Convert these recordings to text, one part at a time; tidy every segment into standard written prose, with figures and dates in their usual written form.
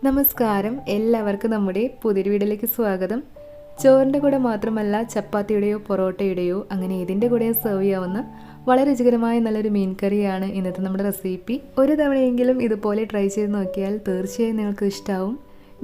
നമസ്കാരം, എല്ലാവർക്കും നമ്മുടെ പുതിയൊരു വീഡിയോയിലേക്ക് സ്വാഗതം. ചോറിൻ്റെ കൂടെ മാത്രമല്ല, ചപ്പാത്തിയുടെയോ പൊറോട്ടയുടെയോ അങ്ങനെ ഏതിൻ്റെ കൂടെയും സെർവ് ചെയ്യാവുന്ന വളരെ രുചികരമായ നല്ലൊരു മീൻ കറിയാണ് ഇന്നത്തെ നമ്മുടെ റെസിപ്പി. ഒരു തവണയെങ്കിലും ഇതുപോലെ ട്രൈ ചെയ്ത് നോക്കിയാൽ തീർച്ചയായും നിങ്ങൾക്ക് ഇഷ്ടമാവും.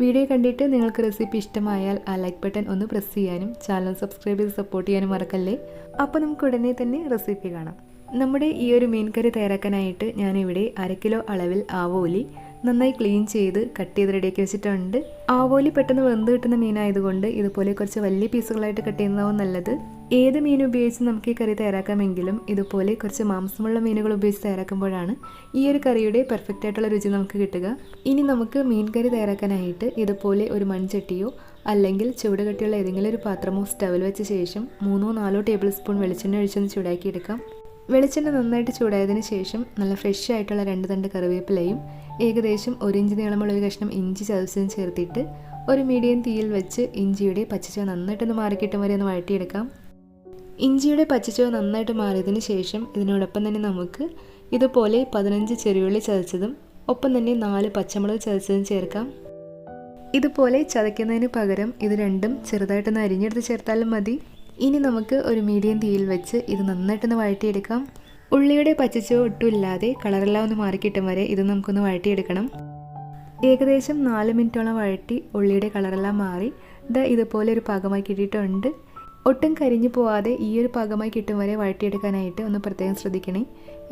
വീഡിയോ കണ്ടിട്ട് നിങ്ങൾക്ക് റെസിപ്പി ഇഷ്ടമായാൽ ആ ലൈക്ക് ബട്ടൺ ഒന്ന് പ്രസ് ചെയ്യാനും ചാനൽ സബ്സ്ക്രൈബ് ചെയ്ത് സപ്പോർട്ട് ചെയ്യാനും മറക്കല്ലേ. അപ്പോൾ നമുക്ക് ഉടനെ തന്നെ റെസിപ്പി കാണാം. നമ്മുടെ ഈ ഒരു മീൻ കറി തയ്യാറാക്കാനായിട്ട് ഞാനിവിടെ 1/2 കിലോ അളവിൽ ആവോലി നന്നായി ക്ലീൻ ചെയ്ത് കട്ട് ചെയ്ത് റെഡിയാക്കി വെച്ചിട്ടുണ്ട്. ആവോലി പെട്ടെന്ന് വെന്ത് കിട്ടുന്ന മീനായതുകൊണ്ട് ഇതുപോലെ കുറച്ച് വലിയ പീസുകളായിട്ട് കട്ട് ചെയ്യുന്നതാവും നല്ലത്. ഏത് മീൻ ഉപയോഗിച്ച് നമുക്ക് ഈ കറി തയ്യാറാക്കാമെങ്കിലും ഇതുപോലെ കുറച്ച് മാംസമുള്ള മീനുകൾ ഉപയോഗിച്ച് തയ്യാറാക്കുമ്പോഴാണ് ഈ ഒരു കറിയുടെ പെർഫെക്റ്റ് ആയിട്ടുള്ള രുചി നമുക്ക് കിട്ടുക. ഇനി നമുക്ക് മീൻ കറി തയ്യാറാക്കാനായിട്ട് ഇതുപോലെ ഒരു മൺചട്ടിയോ അല്ലെങ്കിൽ ചൂടുകട്ടിയുള്ള ഏതെങ്കിലും ഒരു പാത്രമോ സ്റ്റവിൽ വെച്ച ശേഷം 3-4 ടേബിൾ സ്പൂൺ വെളിച്ചെണ്ണ ഒഴിച്ചൊന്ന് ചൂടാക്കിയെടുക്കാം. വെളിച്ചെണ്ണ നന്നായിട്ട് ചൂടായതിനു ശേഷം നല്ല ഫ്രഷ് ആയിട്ടുള്ള 2 തണ്ട് കറിവേപ്പിലയും ഏകദേശം 1 ഇഞ്ച് നീളമുള്ള ഒരു കഷ്ണം ഇഞ്ചി ചതച്ചതും ചേർത്തിട്ട് ഒരു മീഡിയം തീയിൽ വെച്ച് ഇഞ്ചിയുടെ പച്ചച്ചുവ നന്നായിട്ടൊന്ന് മാറിക്കിട്ടും വരെ ഒന്ന് വഴറ്റിയെടുക്കാം. ഇഞ്ചിയുടെ പച്ചച്ചുവ നന്നായിട്ട് മാറിയതിന് ശേഷം ഇതിനോടൊപ്പം തന്നെ നമുക്ക് ഇതുപോലെ 15 ചെറിയുള്ളി ചതച്ചതും ഒപ്പം തന്നെ 4 പച്ചമുളക് ചതച്ചതും ചേർക്കാം. ഇതുപോലെ ചതയ്ക്കുന്നതിന് പകരം ഇത് രണ്ടും ചെറുതായിട്ടൊന്ന് അരിഞ്ഞെടുത്ത് ചേർത്താലും മതി. ഇനി നമുക്ക് ഒരു മീഡിയം തീയിൽ വെച്ച് ഇത് നന്നായിട്ടൊന്ന് വഴറ്റിയെടുക്കാം. ഉള്ളിയുടെ പച്ചച്ചുവ ഒട്ടുമില്ലാതെ കളറെല്ലാം ഒന്ന് മാറിക്കിട്ടും വരെ ഇത് നമുക്കൊന്ന് വഴറ്റിയെടുക്കണം. ഏകദേശം 4 മിനിറ്റോളം വഴറ്റി ഉള്ളിയുടെ കളറെല്ലാം മാറി ഇതുപോലെ ഒരു പാകമായി കിട്ടിയിട്ടുണ്ട്. ഒട്ടും കരിഞ്ഞു പോവാതെ ഈ ഒരു പാകമായി കിട്ടും വരെ വഴറ്റിയെടുക്കാനായിട്ട് ഒന്ന് പ്രത്യേകം ശ്രദ്ധിക്കണേ.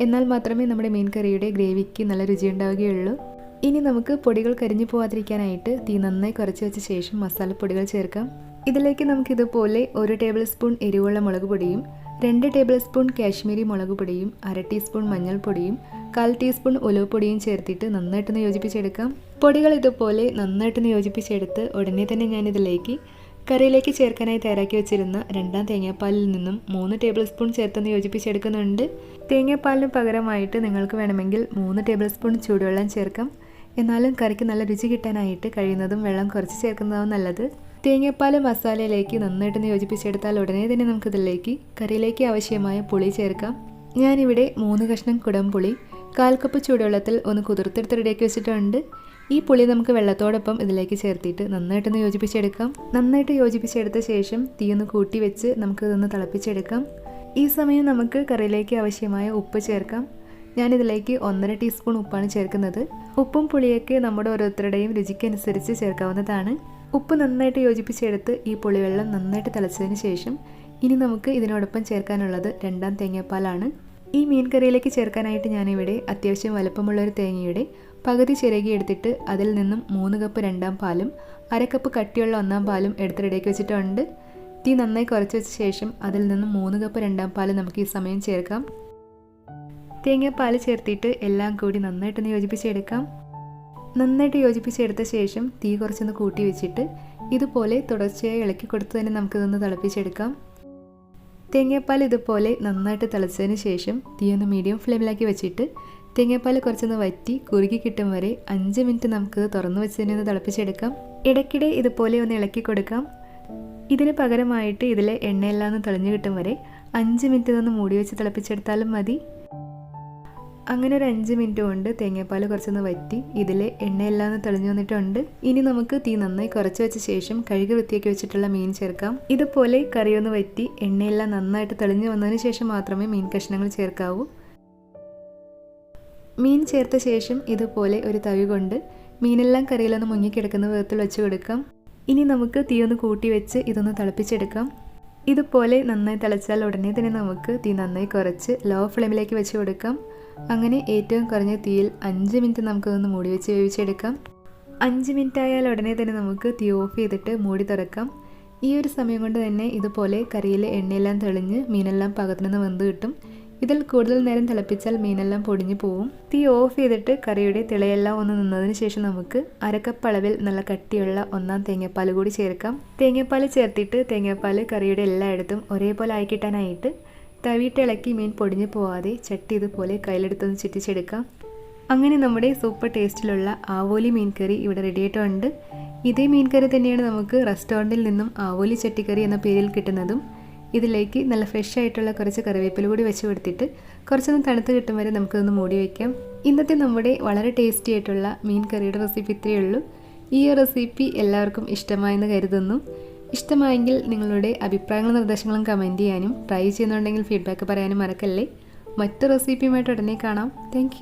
എന്നാൽ മാത്രമേ നമ്മുടെ മീൻ കറിയുടെ ഗ്രേവിക്ക് നല്ല രുചി ഉണ്ടാവുകയുള്ളൂ. ഇനി നമുക്ക് പൊടികൾ കരിഞ്ഞു പോവാതിരിക്കാനായിട്ട് തീ നന്നായി കുറച്ച് വെച്ച ശേഷം മസാലപ്പൊടികൾ ചേർക്കാം. ഇതിലേക്ക് നമുക്കിതുപോലെ 1 ടേബിൾ സ്പൂൺ എരിവുള്ള മുളക് പൊടിയും 2 ടേബിൾ സ്പൂൺ കാശ്മീരി മുളക് പൊടിയും 1/2 ടീസ്പൂൺ മഞ്ഞൾപ്പൊടിയും 1/4 ടീസ്പൂൺ ഉലുവപ്പൊടിയും ചേർത്തിട്ട് നന്നായിട്ടൊന്ന് യോജിപ്പിച്ചെടുക്കാം. പൊടികൾ ഇതുപോലെ നന്നായിട്ടൊന്ന് യോജിപ്പിച്ചെടുത്ത് ഉടനെ തന്നെ ഞാനിതിലേക്ക് കറിയിലേക്ക് ചേർക്കാനായി തയ്യാറാക്കി വെച്ചിരുന്ന 2ാം തേങ്ങാപ്പാലിൽ നിന്നും 3 ടേബിൾ സ്പൂൺ ചേർത്തൊന്ന് യോജിപ്പിച്ചെടുക്കുന്നുണ്ട്. തേങ്ങാപ്പാലിന് പകരമായിട്ട് നിങ്ങൾക്ക് വേണമെങ്കിൽ 3 ടേബിൾ സ്പൂൺ ചൂടുവെള്ളം ചേർക്കാം. എന്നാലും കറിക്ക് നല്ല രുചി കിട്ടാനായിട്ട് കഴിയുന്നതും വെള്ളം കുറച്ച് ചേർക്കുന്നതാവും നല്ലത്. തേങ്ങാപ്പാൽ മസാലയിലേക്ക് നന്നായിട്ടൊന്ന് യോജിപ്പിച്ചെടുത്താൽ ഉടനെ തന്നെ നമുക്കിതിലേക്ക് കറിയിലേക്ക് ആവശ്യമായ പുളി ചേർക്കാം. ഞാനിവിടെ 3 കഷ്ണം കുടംപുളി 1/4 കപ്പ് ചൂടുവെള്ളത്തിൽ ഒന്ന് കുതിർത്തെടുത്ത് റെഡിയാക്കി വെച്ചിട്ടുണ്ട്. ഈ പുളി നമുക്ക് വെള്ളത്തോടൊപ്പം ഇതിലേക്ക് ചേർത്തിട്ട് നന്നായിട്ടൊന്ന് യോജിപ്പിച്ചെടുക്കാം. നന്നായിട്ട് യോജിപ്പിച്ചെടുത്ത ശേഷം തീ ഒന്ന് കൂട്ടി വെച്ച് നമുക്കിതൊന്ന് തിളപ്പിച്ചെടുക്കാം. ഈ സമയം നമുക്ക് കറിയിലേക്ക് ആവശ്യമായ ഉപ്പ് ചേർക്കാം. ഞാനിതിലേക്ക് 1.5 ടീസ്പൂൺ ഉപ്പാണ് ചേർക്കുന്നത്. ഉപ്പും പുളിയൊക്കെ നമ്മുടെ ഓരോരുത്തരുടെയും രുചിക്കനുസരിച്ച് ചേർക്കാവുന്നതാണ്. ഉപ്പ് നന്നായിട്ട് യോജിപ്പിച്ചെടുത്ത് ഈ പുളിവെള്ളം നന്നായിട്ട് തിളച്ചതിന് ശേഷം ഇനി നമുക്ക് ഇതിനോടൊപ്പം ചേർക്കാനുള്ളത് 2ാം തേങ്ങാപ്പാലാണ്. ഈ മീൻ കറിയിലേക്ക് ചേർക്കാനായിട്ട് ഞാനിവിടെ അത്യാവശ്യം വലുപ്പമുള്ളൊരു തേങ്ങയുടെ പകുതി ചിരകി എടുത്തിട്ട് അതിൽ നിന്നും 3 കപ്പ് 2ാം പാലും 1/2 കപ്പ് കട്ടിയുള്ള 1ാം പാലും എടുത്ത് റെഡിയാക്കി വെച്ചിട്ടുണ്ട്. തീ നന്നായി കുറച്ച് വെച്ച ശേഷം അതിൽ നിന്നും 3 കപ്പ് 2ാം പാൽ നമുക്ക് ഈ സമയം ചേർക്കാം. തേങ്ങാപ്പാൽ ചേർത്തിട്ട് എല്ലാം കൂടി നന്നായിട്ടൊന്ന് യോജിപ്പിച്ചെടുക്കാം. നന്നായിട്ട് യോജിപ്പിച്ചെടുത്ത ശേഷം തീ കുറച്ചൊന്ന് കൂട്ടി വെച്ചിട്ട് ഇതുപോലെ തുടർച്ചയായി ഇളക്കി കൊടുത്ത് തന്നെ നമുക്കിതൊന്ന് തിളപ്പിച്ചെടുക്കാം. തേങ്ങാപ്പാൽ ഇതുപോലെ നന്നായിട്ട് തിളച്ചതിന് ശേഷം തീ ഒന്ന് മീഡിയം ഫ്ലെയിമിലാക്കി വെച്ചിട്ട് തേങ്ങാപ്പാൽ കുറച്ചൊന്ന് വറ്റി കുറുകി കിട്ടും വരെ 5 മിനിറ്റ് നമുക്കിത് തുറന്നു വെച്ച് തന്നെ ഒന്ന് തിളപ്പിച്ചെടുക്കാം. ഇടയ്ക്കിടെ ഇതുപോലെ ഒന്ന് ഇളക്കി കൊടുക്കാം. ഇതിന് പകരമായിട്ട് ഇതിലെ എണ്ണയെല്ലാം ഒന്ന് തെളിഞ്ഞു കിട്ടും വരെ 5 മിനിറ്റ് ഇതൊന്ന് മൂടി വെച്ച് തിളപ്പിച്ചെടുത്താലും മതി. അങ്ങനെ ഒരു 5 മിനിറ്റ് കൊണ്ട് തേങ്ങാപ്പാൽ കുറച്ചൊന്ന് വറ്റി ഇതിലെ എണ്ണയെല്ലാം ഒന്ന് തെളിഞ്ഞു വന്നിട്ടുണ്ട്. ഇനി നമുക്ക് തീ നന്നായി കുറച്ച് വെച്ച ശേഷം കഴുകി വൃത്തിയാക്കി വെച്ചിട്ടുള്ള മീൻ ചേർക്കാം. ഇതുപോലെ കറിയൊന്ന് വറ്റി എണ്ണയെല്ലാം നന്നായിട്ട് തെളിഞ്ഞു വന്നതിന് ശേഷം മാത്രമേ മീൻ കഷ്ണങ്ങൾ ചേർക്കാവൂ. മീൻ ചേർത്ത ശേഷം ഇതുപോലെ ഒരു തവി കൊണ്ട് മീനെല്ലാം കറിയിലൊന്ന് മുങ്ങിക്കിടക്കുന്ന വിധത്തിൽ വെച്ച് കൊടുക്കാം. ഇനി നമുക്ക് തീ ഒന്ന് കൂട്ടി വെച്ച് ഇതൊന്ന് തിളപ്പിച്ചെടുക്കാം. ഇതുപോലെ നന്നായി തിളച്ചാൽ ഉടനെ തന്നെ നമുക്ക് തീ നന്നായി കുറച്ച് ലോ ഫ്ലെയിമിലേക്ക് വെച്ച് കൊടുക്കാം. അങ്ങനെ ഏറ്റവും കുറഞ്ഞ തീയിൽ 5 മിനിറ്റ് നമുക്കതൊന്ന് മൂടി വെച്ച് വേവിച്ചെടുക്കാം. 5 മിനിറ്റ് ആയാൽ ഉടനെ തന്നെ നമുക്ക് തീ ഓഫ് ചെയ്തിട്ട് മൂടി തുറക്കാം. ഈ ഒരു സമയം കൊണ്ട് തന്നെ ഇതുപോലെ കറിയിലെ എണ്ണയെല്ലാം തെളിഞ്ഞ് മീനെല്ലാം പാകത്തിനൊന്ന് വെന്ത് കിട്ടും. ഇതിൽ കൂടുതൽ നേരം തിളപ്പിച്ചാൽ മീനെല്ലാം പൊടിഞ്ഞു പോവും. തീ ഓഫ് ചെയ്തിട്ട് കറിയുടെ തിളയെല്ലാം ഒന്ന് നിന്നതിന് ശേഷം നമുക്ക് 1/2 കപ്പ് അളവിൽ നല്ല കട്ടിയുള്ള 1ാം തേങ്ങാപ്പാൽ കൂടി ചേർക്കാം. തേങ്ങാപ്പാൽ ചേർത്തിട്ട് തേങ്ങാപ്പാൽ കറിയുടെ എല്ലായിടത്തും ഒരേപോലെ ആയി കിട്ടാനായിട്ട് തവിയിട്ട് ഇളക്കി മീൻ പൊടിഞ്ഞു പോവാതെ ചട്ടി ഇതുപോലെ കയ്യിലെടുത്തൊന്ന് ചുറ്റിച്ചെടുക്കാം. അങ്ങനെ നമ്മുടെ സൂപ്പർ ടേസ്റ്റിലുള്ള ആവോലി മീൻ കറി ഇവിടെ റെഡി ആയിട്ടുണ്ട്. ഇതേ മീൻ കറി തന്നെയാണ് നമുക്ക് റെസ്റ്റോറൻറ്റിൽ നിന്നും ആവോലി ചട്ടിക്കറി എന്ന പേരിൽ കിട്ടുന്നതും. ഇതിലേക്ക് നല്ല ഫ്രഷ് ആയിട്ടുള്ള കുറച്ച് കറിവേപ്പില കൂടി വെച്ച് കൊടുത്തിട്ട് കുറച്ചൊന്ന് തണുത്ത് കിട്ടും വരെ നമുക്കൊന്ന് മൂടി വയ്ക്കാം. ഇന്നത്തെ നമ്മുടെ വളരെ ടേസ്റ്റി ആയിട്ടുള്ള മീൻ കറിയുടെ റെസിപ്പി ഇത്രയേ ഉള്ളൂ. ഈ റെസിപ്പി എല്ലാവർക്കും ഇഷ്ടമായെന്ന് കരുതുന്നു. ഇഷ്ടമായെങ്കിൽ നിങ്ങളുടെ അഭിപ്രായങ്ങളും നിർദ്ദേശങ്ങളും കമൻറ്റ് ചെയ്യാനും ട്രൈ ചെയ്യുന്നുണ്ടെങ്കിൽ ഫീഡ്ബാക്ക് പറയാനും മറക്കല്ലേ. മറ്റു റെസിപ്പിയുമായിട്ട് ഉടനെ കാണാം. താങ്ക്